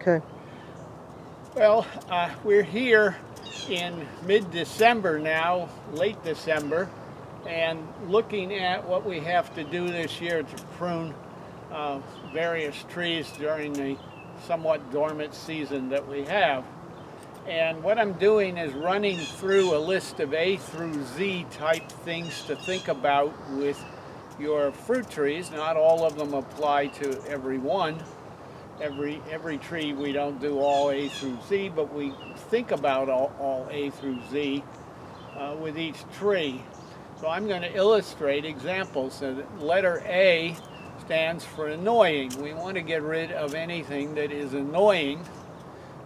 Okay. Well, we're here in mid-December now, late December, and looking at what we have to do this year to prune uh, various trees during the somewhat dormant season that we have. And what I'm doing is running through a list of A through Z type things to think about with your fruit trees. Not all of them apply to every one. Every tree we don't do all A through Z, but we think about all A through Z with each tree. So I'm going to illustrate examples. So the letter A stands for annoying. We want to get rid of anything that is annoying.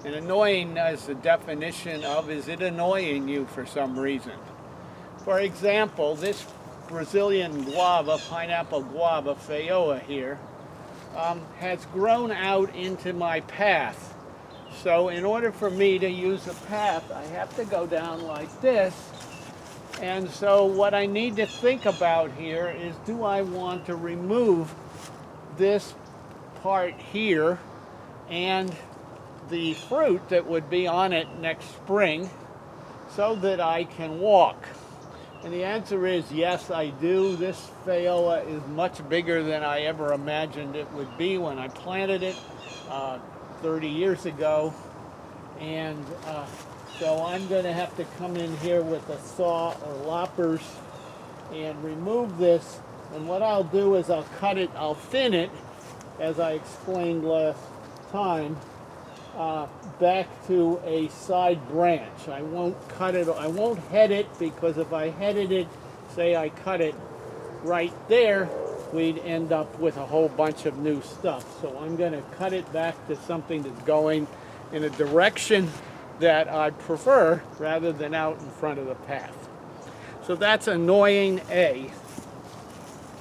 And annoying, as the definition of, is it annoying you for some reason? For example, this Brazilian guava, pineapple guava, Feoa here, has grown out into my path. So in order for me to use a path, I have to go down like this. And so what I need to think about here is, do I want to remove this part here and the fruit that would be on it next spring so that I can walk? And the answer is yes, I do. This Feoa is much bigger than I ever imagined it would be when I planted it 30 years ago. And so I'm going to have to come in here with a saw or loppers and remove this. And what I'll do is I'll cut it, I'll thin it, as I explained last time, back to a side branch. I won't cut it, I won't head it, because if I headed it, say I cut it right there, we'd end up with a whole bunch of new stuff. So I'm going to cut it back to something that's going in a direction that I prefer rather than out in front of the path. So that's annoying A.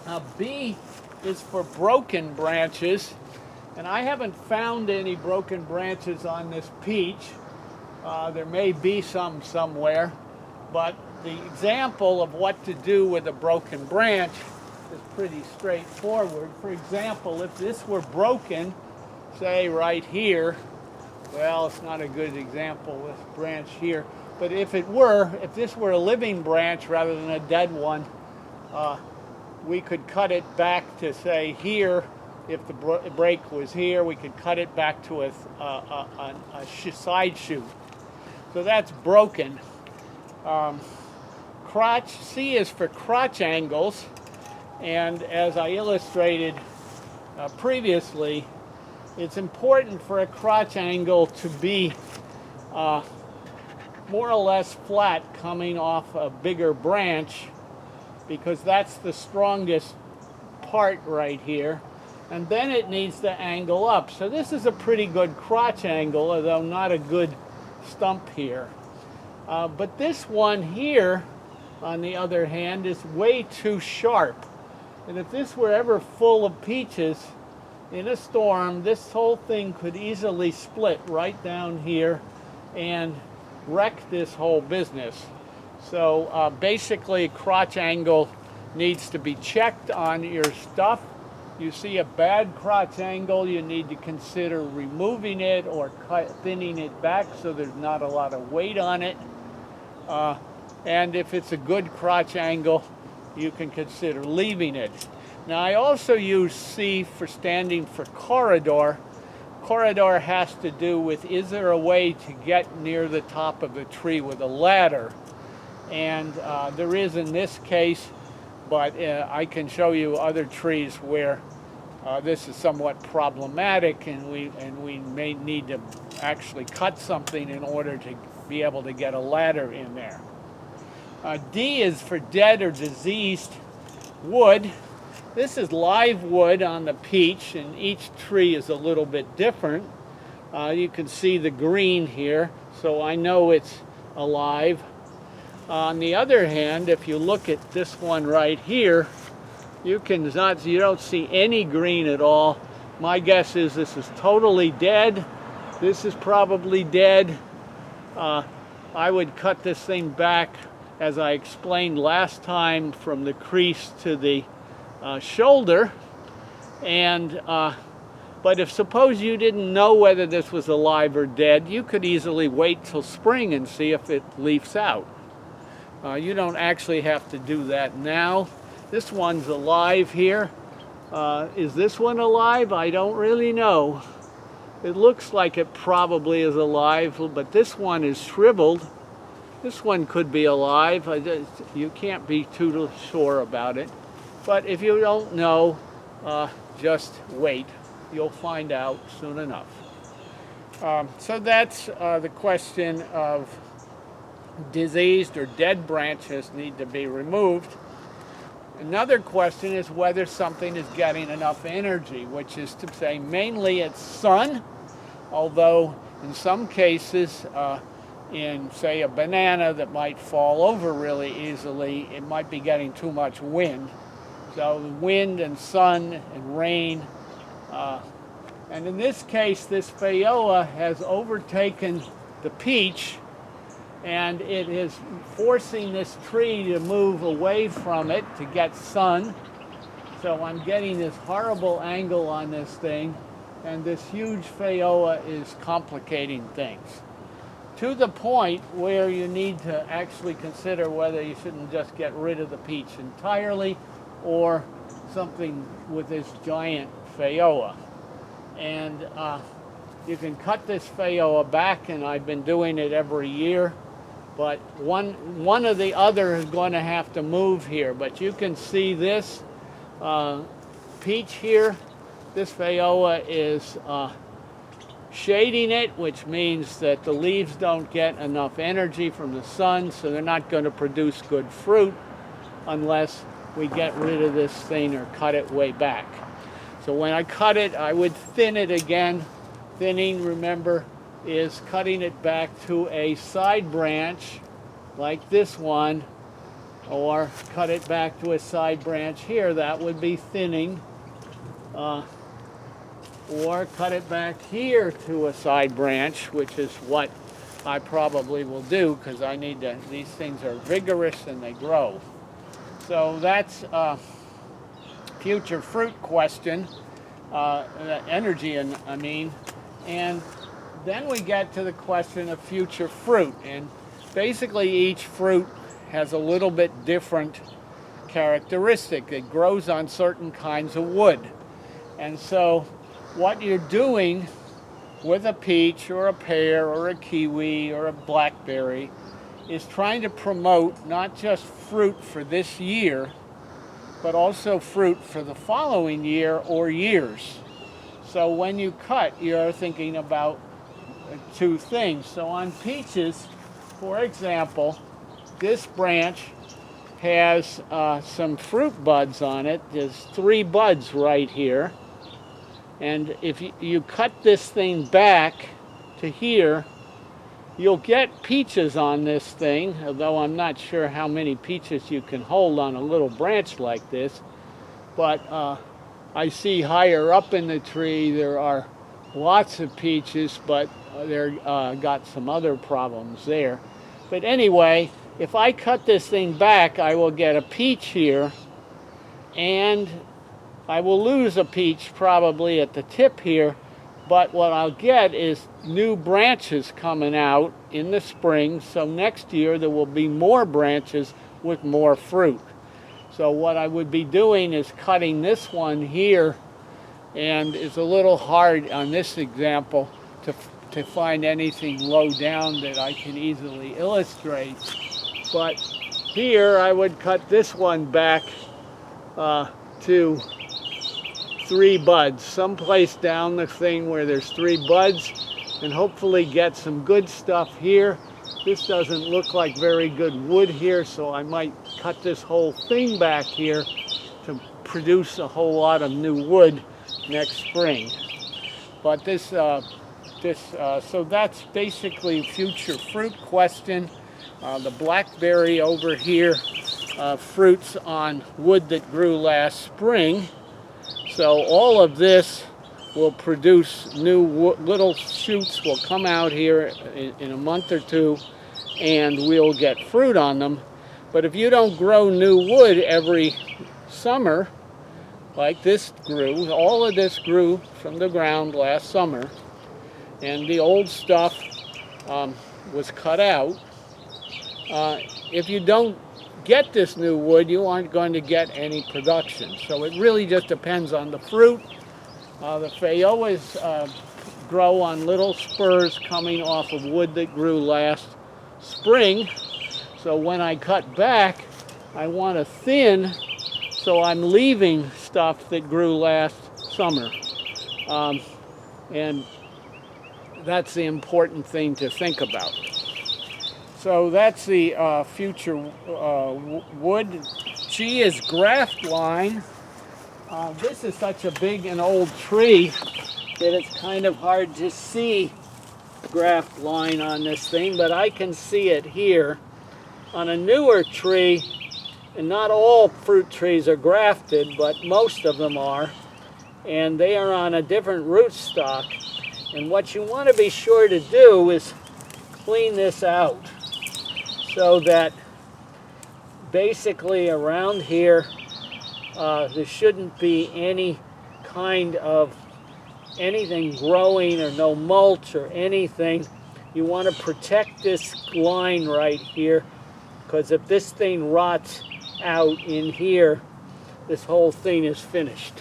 Now B is for broken branches. And I haven't found any broken branches on this peach. There may be some somewhere, but the example of what to do with a broken branch is pretty straightforward. For example, if this were broken, say right here, well, it's not a good example, this branch here, but if this were a living branch rather than a dead one, we could cut it back to, say, here. If the break was here, we could cut it back to a side shoot. So that's broken. Crotch, C is for crotch angles. And as I illustrated previously, it's important for a crotch angle to be more or less flat coming off a bigger branch, because that's the strongest part right here. And then it needs to angle up. So this is a pretty good crotch angle, although not a good stump here. But this one here, on the other hand, is way too sharp. And if this were ever full of peaches in a storm, this whole thing could easily split right down here and wreck this whole business. So basically, crotch angle needs to be checked on your stuff. You see a bad crotch angle, you need to consider removing it or thinning it back so there's not a lot of weight on it. And if it's a good crotch angle, you can consider leaving it. Now, I also use C for standing for corridor. Corridor has to do with, is there a way to get near the top of the tree with a ladder? And there is in this case, but I can show you other trees where this is somewhat problematic, and we may need to actually cut something in order to be able to get a ladder in there. D is for dead or diseased wood. This is live wood on the peach, and each tree is a little bit different. You can see the green here, so I know it's alive. On the other hand, if you look at this one right here, you don't see any green at all. My guess is this is totally dead. This is probably dead. I would cut this thing back, as I explained last time, from the crease to the shoulder, and But if suppose you didn't know whether this was alive or dead, you could easily wait till spring and see if it leafs out. You don't actually have to do that now. This one's alive here. Is this one alive? I don't really know. It looks like it probably is alive, but this one is shriveled. This one could be alive. You can't be too sure about it. But if you don't know, just wait. You'll find out soon enough. So that's the question of diseased or dead branches need to be removed. Another question is whether something is getting enough energy, which is to say mainly it's sun, although in some cases, in say a banana that might fall over really easily, it might be getting too much wind. So wind and sun and rain. And in this case, this phaeola has overtaken the peach, and it is forcing this tree to move away from it to get sun. So I'm getting this horrible angle on this thing, and this huge phaeola is complicating things to the point where you need to actually consider whether you shouldn't just get rid of the peach entirely or something with this giant phaeola. And you can cut this phaeola back, and I've been doing it every year, but one or the other is going to have to move here. But you can see this peach here. This phaeola is shading it, which means that the leaves don't get enough energy from the sun, so they're not going to produce good fruit unless we get rid of this thing or cut it way back. So when I cut it, I would thin it again. Thinning, remember, is cutting it back to a side branch like this one, or cut it back to a side branch here. That would be thinning. Or cut it back here to a side branch, which is what I probably will do because I need to, these things are vigorous and they grow. So that's future fruit question, energy, I mean, and then we get to the question of future fruit, and basically each fruit has a little bit different characteristic. It grows on certain kinds of wood, and so what you're doing with a peach or a pear or a kiwi or a blackberry is trying to promote not just fruit for this year, but also fruit for the following year or years. So when you cut, you're thinking about two things. So on peaches, for example, this branch has some fruit buds on it. There's 3 buds right here. And if you cut this thing back to here, you'll get peaches on this thing, although I'm not sure how many peaches you can hold on a little branch like this. But I see higher up in the tree there are lots of peaches, but they're got some other problems there. But anyway, if I cut this thing back, I will get a peach here, and I will lose a peach probably at the tip here, but what I'll get is new branches coming out in the spring, so next year there will be more branches with more fruit. So what I would be doing is cutting this one here, and it's a little hard on this example to find anything low down that I can easily illustrate. But here I would cut this one back to 3 buds, someplace down the thing where there's 3 buds, and hopefully get some good stuff here. This doesn't look like very good wood here, so I might cut this whole thing back here to produce a whole lot of new wood next spring. But so that's basically future fruit question. The blackberry over here fruits on wood that grew last spring. So all of this will produce new little shoots will come out here in a month or 2, and we'll get fruit on them. But if you don't grow new wood every summer, like this grew. All of this grew from the ground last summer, and the old stuff was cut out. If you don't get this new wood, you aren't going to get any production. So it really just depends on the fruit. The Phaeoas grow on little spurs coming off of wood that grew last spring. So when I cut back, I want to thin, so I'm leaving stuff that grew last summer. And that's the important thing to think about. So that's the future wood. G is Graft Line. This is such a big and old tree that it's kind of hard to see Graft Line on this thing, but I can see it here. On a newer tree, and not all fruit trees are grafted, but most of them are, and they are on a different rootstock. And what you want to be sure to do is clean this out, so that basically around here there shouldn't be any kind of anything growing or no mulch or anything. You want to protect this line right here, because if this thing rots out in here, this whole thing is finished.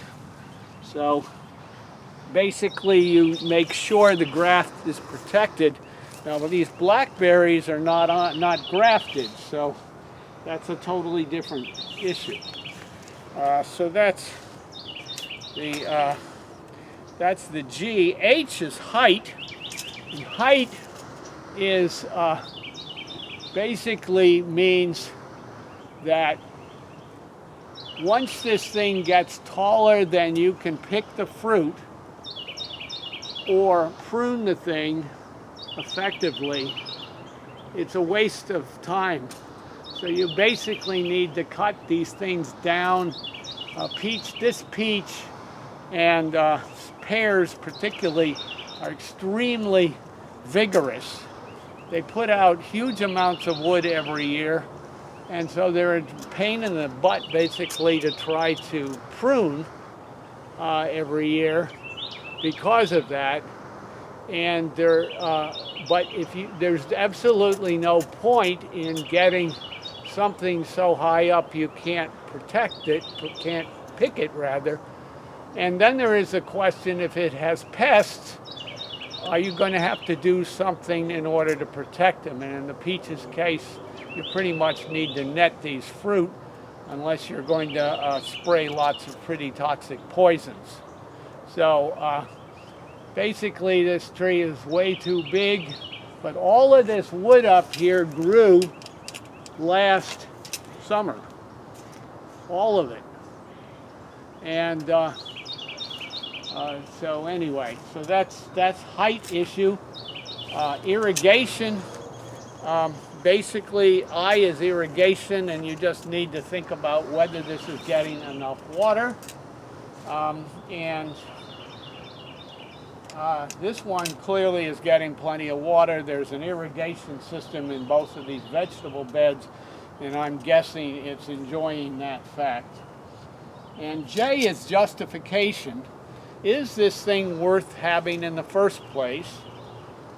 So basically you make sure the graft is protected. Now, these blackberries are not grafted, so that's a totally different issue. So that's the G. H is height. And height is basically means that once this thing gets taller than you can pick the fruit or prune the thing effectively, it's a waste of time. So you basically need to cut these things down. This peach and pears particularly are extremely vigorous. They put out huge amounts of wood every year, and so they're a pain in the butt basically to try to prune every year because of that. And there's absolutely no point in getting something so high up you can't protect it, can't pick it rather. And then there is a question, if it has pests, are you going to have to do something in order to protect them? And in the peaches case, you pretty much need to net these fruit unless you're going to spray lots of pretty toxic poisons. So basically this tree is way too big, but all of this wood up here grew last summer, all of it. And so anyway, so that's height issue. Irrigation, basically I is irrigation, and you just need to think about whether this is getting enough water. This one clearly is getting plenty of water. There's an irrigation system in both of these vegetable beds, and I'm guessing it's enjoying that fact. And J is justification. Is this thing worth having in the first place?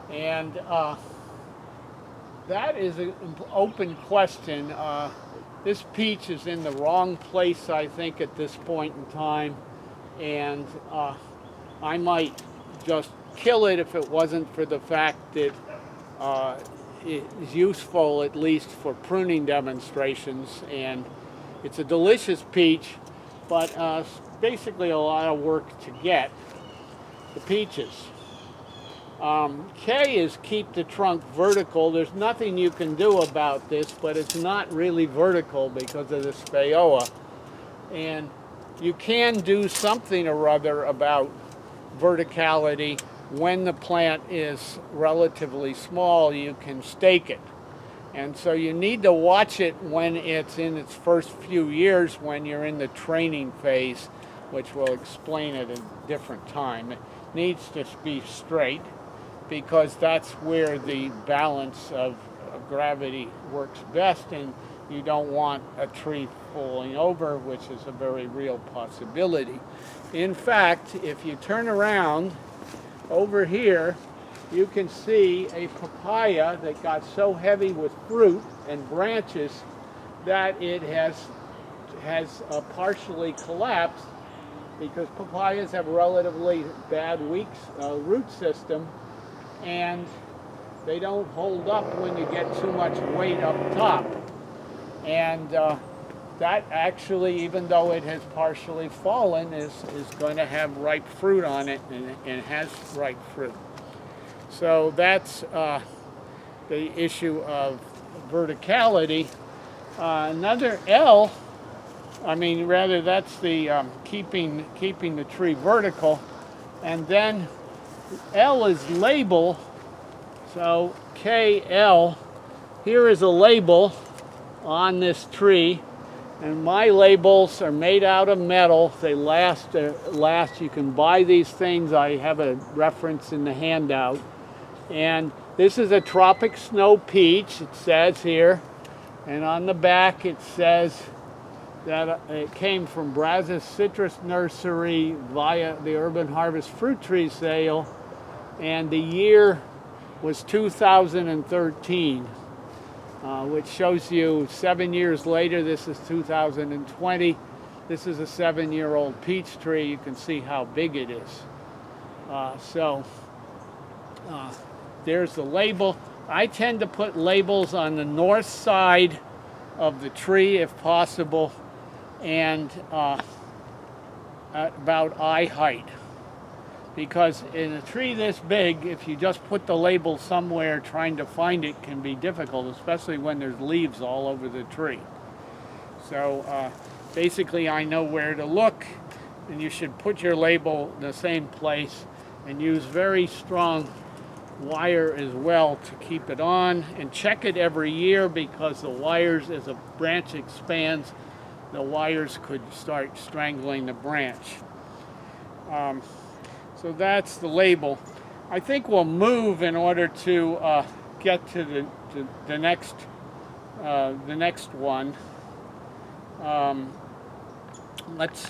And that is an open question. This peach is in the wrong place, I think, at this point in time, and I might just kill it if it wasn't for the fact that it is useful, at least for pruning demonstrations. And it's a delicious peach, but basically a lot of work to get the peaches. K is keep the trunk vertical. There's nothing you can do about this, but it's not really vertical because of this Phaeoa. And you can do something or other about verticality. When the plant is relatively small, you can stake it. And so you need to watch it when it's in its first few years, when you're in the training phase, which we'll explain at a different time. It needs to be straight, because that's where the balance of gravity works best, and you don't want a tree falling over, which is a very real possibility. In fact, if you turn around over here, you can see a papaya that got so heavy with fruit and branches that it has partially collapsed, because papayas have relatively bad weak root system, and they don't hold up when you get too much weight up top. And that actually, even though it has partially fallen, is going to have ripe fruit on it, and has ripe fruit. So that's the issue of verticality. Another L, that's the keeping the tree vertical. And then L is label. So KL, here is a label on this tree, and my labels are made out of metal. They last. You can buy these things. I have a reference in the handout. And this is a tropic snow peach, it says here. And on the back it says that it came from Brazos Citrus Nursery via the Urban Harvest Fruit Tree Sale. And the year was 2013, which shows you 7 years later. This is 2020. This is a 7-year-old peach tree. You can see how big it is. There's the label. I tend to put labels on the north side of the tree if possible, and at about eye height. Because in a tree this big, if you just put the label somewhere, trying to find it can be difficult, especially when there's leaves all over the tree. So basically I know where to look, and you should put your label in the same place and use very strong wire as well to keep it on, and check it every year, because the wires, as a branch expands, the wires could start strangling the branch. So that's the label. I think we'll move in order to get to the next one. Let's